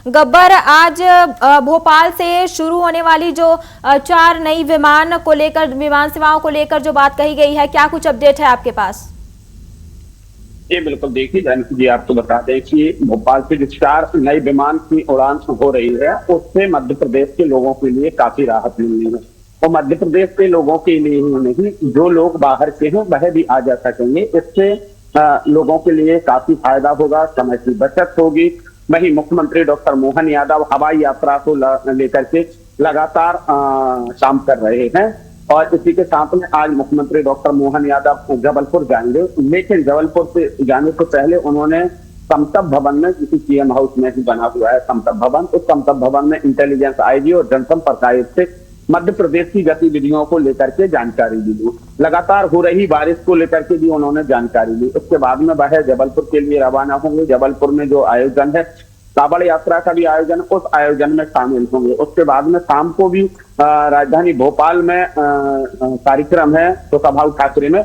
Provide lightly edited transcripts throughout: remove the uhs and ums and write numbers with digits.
गब्बर, आज भोपाल से शुरू होने वाली जो 4 नई विमान को लेकर, विमान सेवाओं को लेकर जो बात कही गई है, क्या कुछ अपडेट है आपके पास? जी बिल्कुल, देखिए जानकी जी, आपको बता दें कि भोपाल से जो 4 नई विमान की उड़ान हो रही है, उससे मध्य प्रदेश के लोगों के लिए काफी राहत मिलनी है। और मध्य प्रदेश के लोगों के लिए ही नहीं, जो लोग बाहर के हैं वह भी आ जा सकेंगे। इससे लोगों के लिए काफी फायदा होगा, समय की बचत होगी। वहीं मुख्यमंत्री डॉक्टर मोहन यादव हवाई यात्रा को लेकर के लगातार काम कर रहे हैं। और इसी के साथ में आज मुख्यमंत्री डॉक्टर मोहन यादव जबलपुर जाएंगे, लेकिन जबलपुर से जाने से पहले उन्होंने संसद भवन में, किसी सीएम हाउस में ही बना हुआ है संसद भवन, उस संसद भवन में इंटेलिजेंस आईजी और जनसंपर्क आयुक्त से मध्य प्रदेश की गतिविधियों को लेकर के जानकारी दी। लगातार हो रही बारिश को लेकर के भी उन्होंने जानकारी ली। उसके बाद में वह जबलपुर के लिए रवाना होंगे। जबलपुर में जो आयोजन है, कांवड़ यात्रा का भी आयोजन, उस आयोजन में शामिल होंगे। उसके बाद में शाम को भी राजधानी भोपाल में कार्यक्रम है तो सभा ठाकरे में,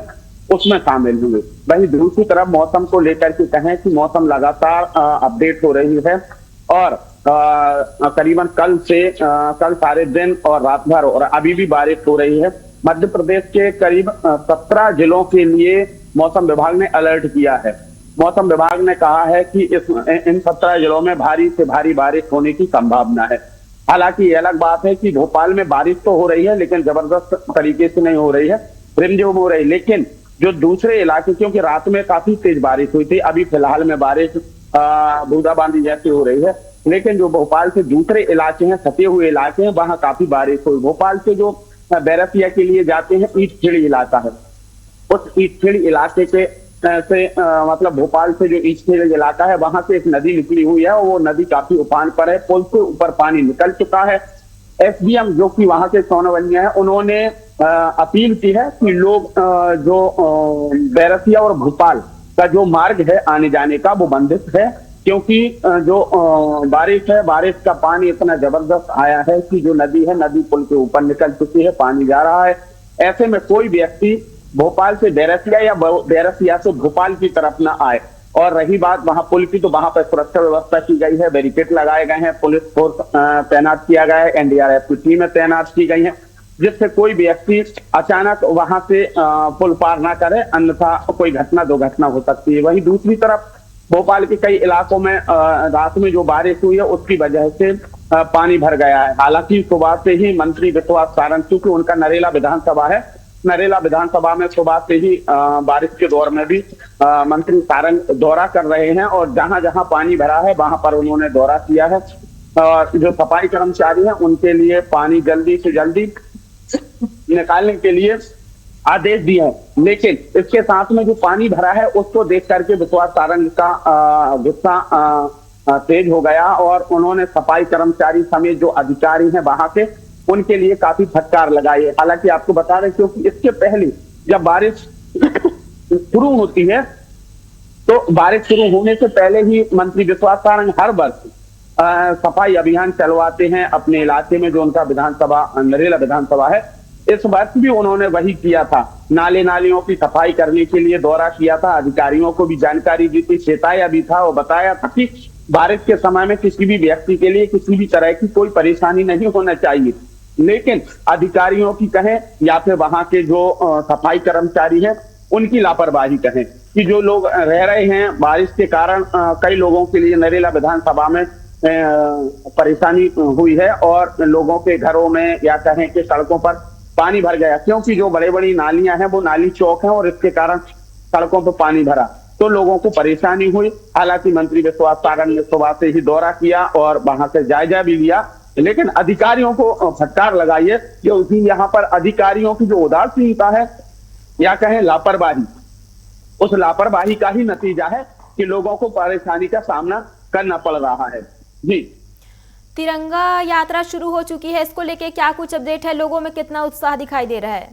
उसमें शामिल होंगे। वहीं दूसरी तरफ मौसम को लेकर के कहें कि मौसम लगातार अपडेट हो रही है और करीबन कल सारे दिन और रात भर और अभी भी बारिश हो रही है। मध्य प्रदेश के करीब 17 जिलों के लिए मौसम विभाग ने अलर्ट किया है। मौसम विभाग ने कहा है कि इन 17 जिलों में भारी से भारी बारिश होने की संभावना है। हालांकि ये अलग बात है कि भोपाल में बारिश तो हो रही है, लेकिन जबरदस्त तरीके से नहीं हो रही है, रिमझिम हो रही। लेकिन जो दूसरे इलाके, क्योंकि रात में काफी तेज बारिश हुई थी, अभी फिलहाल में बारिश बूंदाबांदी जैसी हो रही है, लेकिन जो भोपाल से दूसरे इलाके हैं, सटे हुए इलाके हैं, वहां काफी बारिश हुई। भोपाल से जो बैरसिया के लिए जाते हैं, ईटखेड़ी इलाका है, उस ईटखेड़ी इलाके के मतलब भोपाल से जो ईटखेड़ी इलाका है, वहां से एक नदी निकली हुई है और वो नदी काफी उफान पर है। पुल से ऊपर पानी निकल चुका है। एसडीएम जो कि वहां के सोनवनिया है, उन्होंने अपील की है कि लोग जो बैरसिया और भोपाल का जो मार्ग है आने जाने का, वो बंदिश है, क्योंकि जो बारिश है, बारिश का पानी इतना जबरदस्त आया है कि जो नदी है, नदी पुल के ऊपर निकल चुकी है, पानी जा रहा है। ऐसे में कोई व्यक्ति भोपाल से बैरसिया या बैरसिया से भोपाल की तरफ ना आए। और रही बात वहां पुल की, तो वहां पर सुरक्षा व्यवस्था की गई है, बैरिकेड लगाए गए हैं, पुलिस फोर्स तैनात किया गया है, एनडीआरएफ की टीमें तैनात की गई है, जिससे कोई व्यक्ति अचानक वहां से पुल पार ना करे, अन्यथा कोई घटना दुर्घटना हो सकती है। वहीं दूसरी तरफ भोपाल के कई इलाकों में रात में जो बारिश हुई है, उसकी वजह से पानी भर गया है। हालांकि सुबह से ही मंत्री विश्वास सारंग, क्योंकि उनका नरेला विधानसभा है, नरेला विधानसभा में सुबह से ही बारिश के दौर में भी मंत्री सारंग दौरा कर रहे हैं और जहां जहां पानी भरा है वहां पर उन्होंने दौरा किया है। और जो सफाई कर्मचारी हैं, उनके लिए पानी जल्दी से जल्दी निकालने के लिए आदेश दिए हैं। लेकिन इसके साथ में जो पानी भरा है, उसको देख करके विश्वास सारंग का गुस्सा तेज हो गया और उन्होंने सफाई कर्मचारी समेत जो अधिकारी हैं वहां के, उनके लिए काफी फटकार लगाई है। हालांकि आपको बता दें, क्योंकि इसके पहले जब बारिश शुरू होती है, तो बारिश शुरू होने से पहले ही मंत्री विश्वास सारंग हर वर्ष सफाई अभियान चलवाते हैं अपने इलाके में, जो उनका विधानसभा नरेला विधानसभा है। इस वर्ष भी उन्होंने वही किया था, नाले नालियों की सफाई करने के लिए दौरा किया था, अधिकारियों को भी जानकारी दी थी, चेताया भी था और बताया था कि बारिश के समय में किसी भी व्यक्ति के लिए किसी भी तरह की कोई परेशानी नहीं होना चाहिए। लेकिन अधिकारियों की कहें या फिर वहां के जो सफाई कर्मचारी हैं, उनकी लापरवाही कहें कि जो लोग रह रहे हैं, बारिश के कारण कई लोगों के लिए नरेला विधानसभा में परेशानी हुई है और लोगों के घरों में या कहें कि सड़कों पर पानी भर गया, क्योंकि जो बड़े बड़ी नालियां हैं वो नाली चौक हैं और इसके कारण सड़कों पर पानी भरा, तो लोगों को परेशानी हुई। हालांकि मंत्री विश्वास सारंग ने सुबह से ही दौरा किया और वहां से जायजा भी लिया, लेकिन अधिकारियों को फटकार लगाई है कि उसी यहाँ पर अधिकारियों की जो उदासीनता है या कहें लापरवाही, उस लापरवाही का ही नतीजा है कि लोगों को परेशानी का सामना करना पड़ रहा है। जी, तिरंगा यात्रा शुरू हो चुकी है, इसको लेके क्या कुछ अपडेट है? लोगों में कितना उत्साह दिखाई दे रहा है?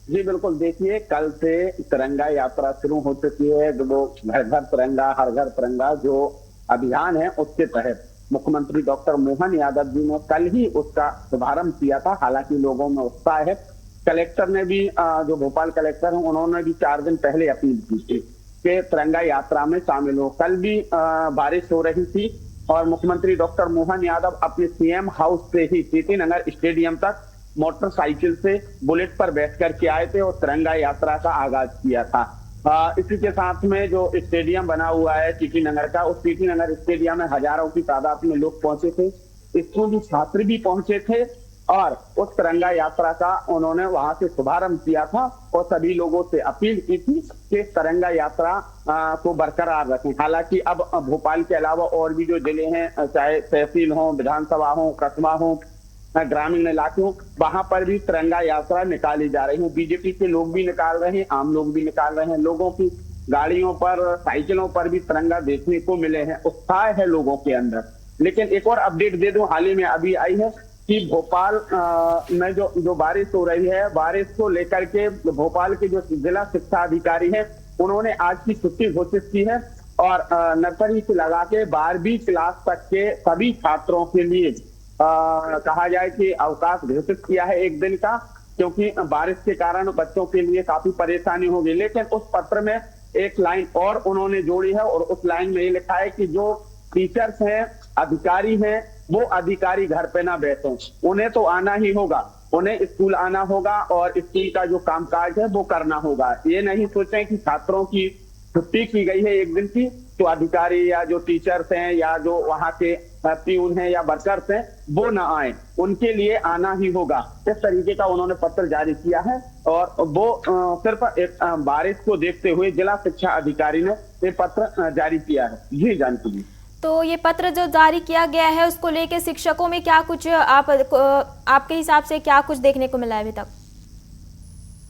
जी बिल्कुल, देखिए कल से तिरंगा यात्रा शुरू हो चुकी है। वो घर घर तिरंगा हर घर तिरंगा जो अभियान है, उसके तहत मुख्यमंत्री डॉक्टर मोहन यादव जी ने कल ही उसका शुभारंभ किया था। हालांकि लोगों में उत्साह है। कलेक्टर ने भी, जो भोपाल कलेक्टर हैं, उन्होंने भी 4 दिन पहले अपील की थी कि तिरंगा यात्रा में शामिल हो। कल भी बारिश हो रही थी और मुख्यमंत्री डॉक्टर मोहन यादव अपने सीएम हाउस से ही टीटी नगर स्टेडियम तक मोटरसाइकिल से बुलेट पर बैठ कर के आए थे और तिरंगा यात्रा का आगाज किया था। इसी के साथ में जो स्टेडियम बना हुआ है टीटी नगर का, उस टीटी नगर स्टेडियम में हजारों की तादाद में लोग पहुंचे थे, स्कूली छात्र भी पहुंचे थे और उस तिरंगा यात्रा का उन्होंने वहां से शुभारंभ किया था और सभी लोगों से अपील की थी कि तिरंगा यात्रा को बरकरार रखें। हालांकि अब भोपाल के अलावा और भी जो जिले हैं, चाहे तहसील हो, विधानसभा हो, कस्बा हो, ग्रामीण इलाके हो, वहां पर भी तिरंगा यात्रा निकाली जा रही है। बीजेपी के लोग भी निकाल रहे हैं, आम लोग भी निकाल रहे हैं। लोगों की गाड़ियों पर, साइकिलों पर भी तिरंगा देखने को मिले हैं, उत्साह है लोगों के अंदर। लेकिन एक और अपडेट दे दूं, हाल ही में अभी आई है कि भोपाल में जो बारिश हो रही है, बारिश को लेकर के भोपाल के जो जिला शिक्षा अधिकारी हैं, उन्होंने आज की छुट्टी घोषित की है और नर्सरी से लगा के 12वीं क्लास तक के सभी छात्रों के लिए कहा जाए कि अवकाश घोषित किया है एक दिन का, क्योंकि बारिश के कारण बच्चों के लिए काफी परेशानी होगी। लेकिन उस पत्र में एक लाइन और उन्होंने जोड़ी है और उस लाइन में ये लिखा है कि जो टीचर्स हैं, अधिकारी हैं, वो अधिकारी घर पे ना बैठे, उन्हें तो आना ही होगा, उन्हें स्कूल आना होगा और स्कूल का जो कामकाज है वो करना होगा। ये नहीं सोचें कि छात्रों की छुट्टी की गई है एक दिन की तो अधिकारी या जो टीचर्स हैं या जो वहां के प्यून हैं या वर्कर्स हैं वो ना आए, उनके लिए आना ही होगा। इस तरीके का उन्होंने पत्र जारी किया है और वो सिर्फ एक बारिश को देखते हुए जिला शिक्षा अधिकारी ने ये पत्र जारी किया है। जी जानकी जी, तो ये पत्र जो जारी किया गया है उसको लेके शिक्षकों में क्या कुछ आपके हिसाब से क्या कुछ देखने को मिला है अभी तक?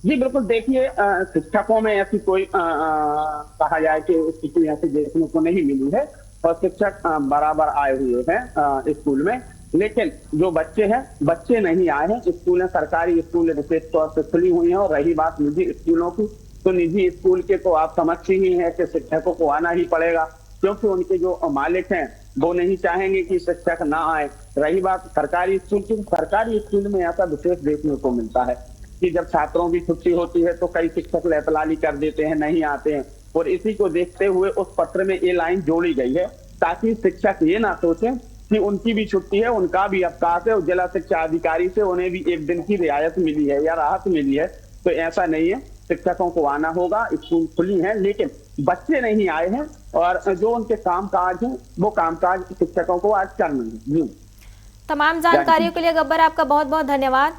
जी बिल्कुल, देखिए शिक्षकों में ऐसी कोई कहा जाए कि स्थिति ऐसी देखने को नहीं मिली है और शिक्षक बराबर आए हुए हैं स्कूल में। लेकिन जो बच्चे हैं, बच्चे नहीं आए हैं। स्कूलें, सरकारी स्कूल विशेष तौर से खुली हुई हैं और रही बात निजी स्कूलों की, तो निजी स्कूल के तो आप समझते ही हैं कि शिक्षकों को आना ही पड़ेगा, क्योंकि उनके जो मालिक हैं वो नहीं चाहेंगे कि शिक्षक ना आए। रही बात सरकारी स्कूल की, सरकारी स्कूल में ऐसा विशेष देखने को मिलता है कि जब छात्रों की छुट्टी होती है तो कई शिक्षक लहतलाली कर देते हैं, नहीं आते हैं। और इसी को देखते हुए उस पत्र में ये लाइन जोड़ी गई है ताकि शिक्षक ये ना सोचें कि उनकी भी छुट्टी है, उनका भी अवकाश है और जिला शिक्षा अधिकारी से उन्हें भी एक दिन की रियायत मिली है या राहत मिली है। तो ऐसा नहीं है, शिक्षकों को आना होगा, स्कूल खुली है, लेकिन बच्चे नहीं आए हैं और जो उनके कामकाज है वो कामकाज शिक्षकों को आज करना है। तमाम जानकारियों के लिए गब्बर आपका बहुत बहुत धन्यवाद।